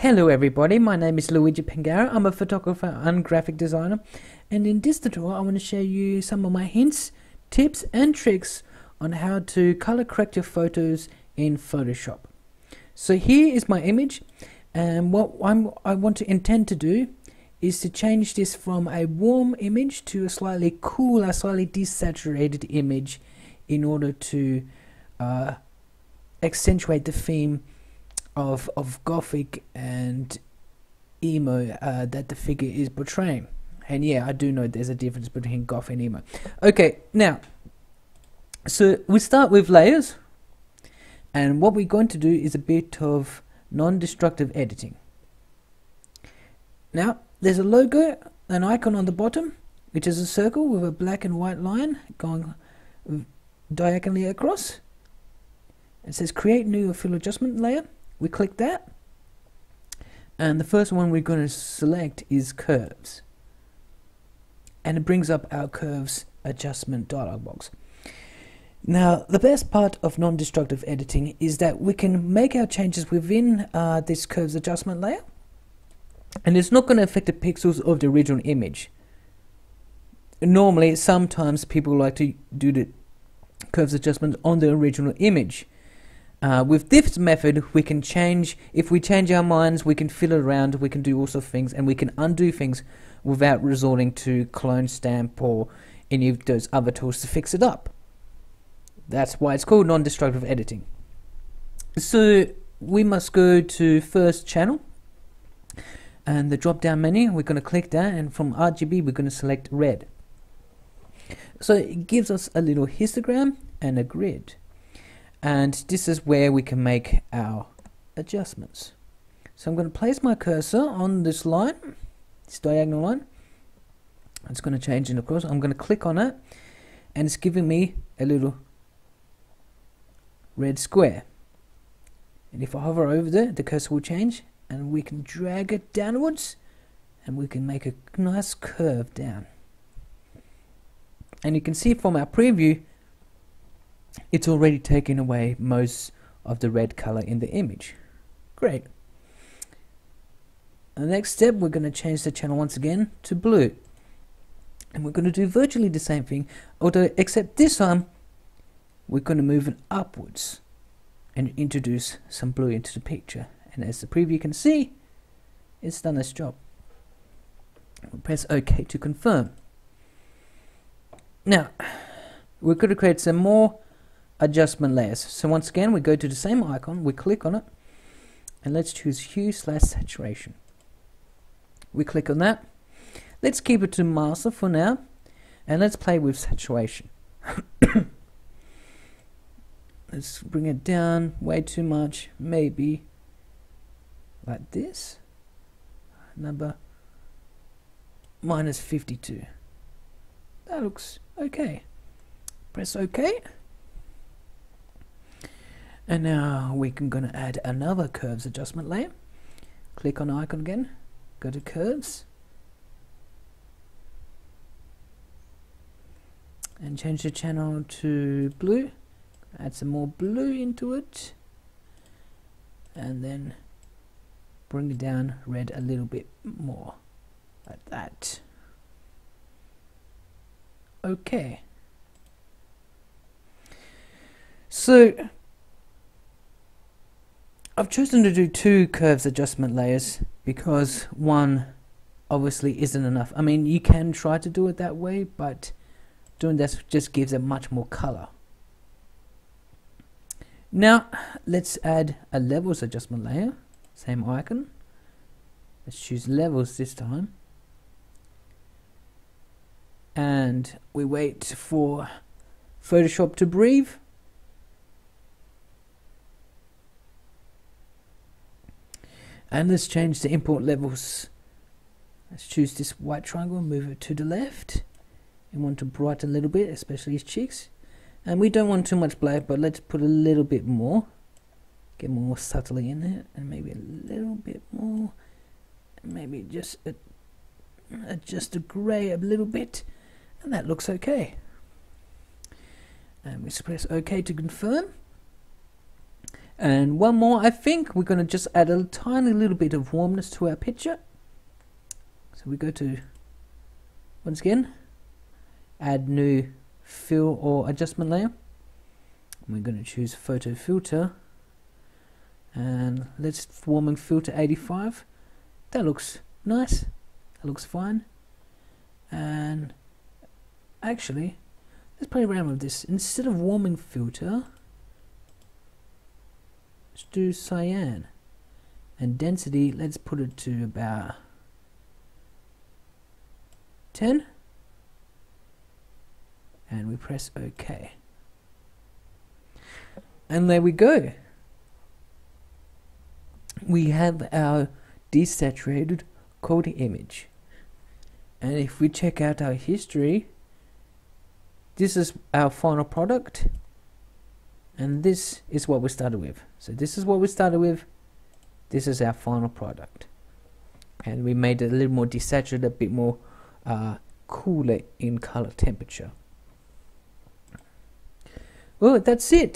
Hello everybody, my name is Luigi Pangaro. I'm a photographer and graphic designer, and in this tutorial I want to show you some of my hints, tips and tricks on how to color correct your photos in Photoshop. So here is my image, and what I want to intend to do is to change this from a warm image to a slightly cooler, slightly desaturated image in order to accentuate the theme of gothic and emo that the figure is portraying. And yeah, I do know there's a difference between goth and emo. Okay, now, so we start with layers, and what we're going to do is a bit of non-destructive editing. Now, there's a logo, an icon on the bottom, which is a circle with a black and white line going diagonally across. It says create new or fill adjustment layer. We click that, and the first one we're going to select is curves, and it brings up our curves adjustment dialog box. Now, the best part of non-destructive editing is that we can make our changes within this curves adjustment layer, and it's not going to affect the pixels of the original image. Normally, sometimes people like to do the curves adjustment on the original image. With this method, we can change, if we change our minds, we can fill it around, we can do all sorts of things, and we can undo things without resorting to clone stamp or any of those other tools to fix it up. That's why it's called non-destructive editing. So we must go to first channel, and the drop down menu, we're going to click that, and from RGB we're going to select red. So it gives us a little histogram and a grid. And this is where we can make our adjustments. So I'm going to place my cursor on this line, this diagonal line. It's going to change it across. I'm going to click on it, and it's giving me a little red square. And if I hover over there, the cursor will change, and we can drag it downwards, and we can make a nice curve down. And you can see from our preview, it's already taken away most of the red color in the image. Great. The next step, we're going to change the channel once again to blue, and we're going to do virtually the same thing, although except this time we're going to move it upwards and introduce some blue into the picture. And as the preview can see, it's done its job. We'll press OK to confirm. Now we're going to create some more adjustment layers. So once again, we go to the same icon, we click on it, and let's choose hue/saturation. We click on that. Let's keep it to master for now, and let's play with saturation. Let's bring it down way too much, maybe like this. Number -52. That looks okay. Press OK. And now we're going to add another curves adjustment layer. Click on the icon again, go to curves, and change the channel to blue. Add some more blue into it, and then bring it down red a little bit more, like that. Okay. So I've chosen to do two curves adjustment layers because one obviously isn't enough. I mean, you can try to do it that way, but doing this just gives it much more color. Now let's add a levels adjustment layer. Same icon. Let's choose levels this time. And we wait for Photoshop to breathe. And let's change the import levels. Let's choose this white triangle and move it to the left. We want to brighten a little bit, especially his cheeks. And we don't want too much black, but let's put a little bit more. Get more subtly in there, and maybe a little bit more. Maybe just adjust the grey a little bit, and that looks okay. And we press OK to confirm. And one more, I think we're going to just add a tiny little bit of warmness to our picture. So we go to, once again, add new fill or adjustment layer. We're going to choose photo filter, and let's warming filter 85. That looks nice, that looks fine. And actually, let's play around with this. Instead of warming filter, let's do cyan, and density, let's put it to about 10, and we press OK. And there we go. We have our desaturated cold image. And if we check out our history, this is our final product, and this is what we started with. So this is what we started with, this is our final product. And we made it a little more desaturated, a bit more cooler in color temperature. Well, that's it.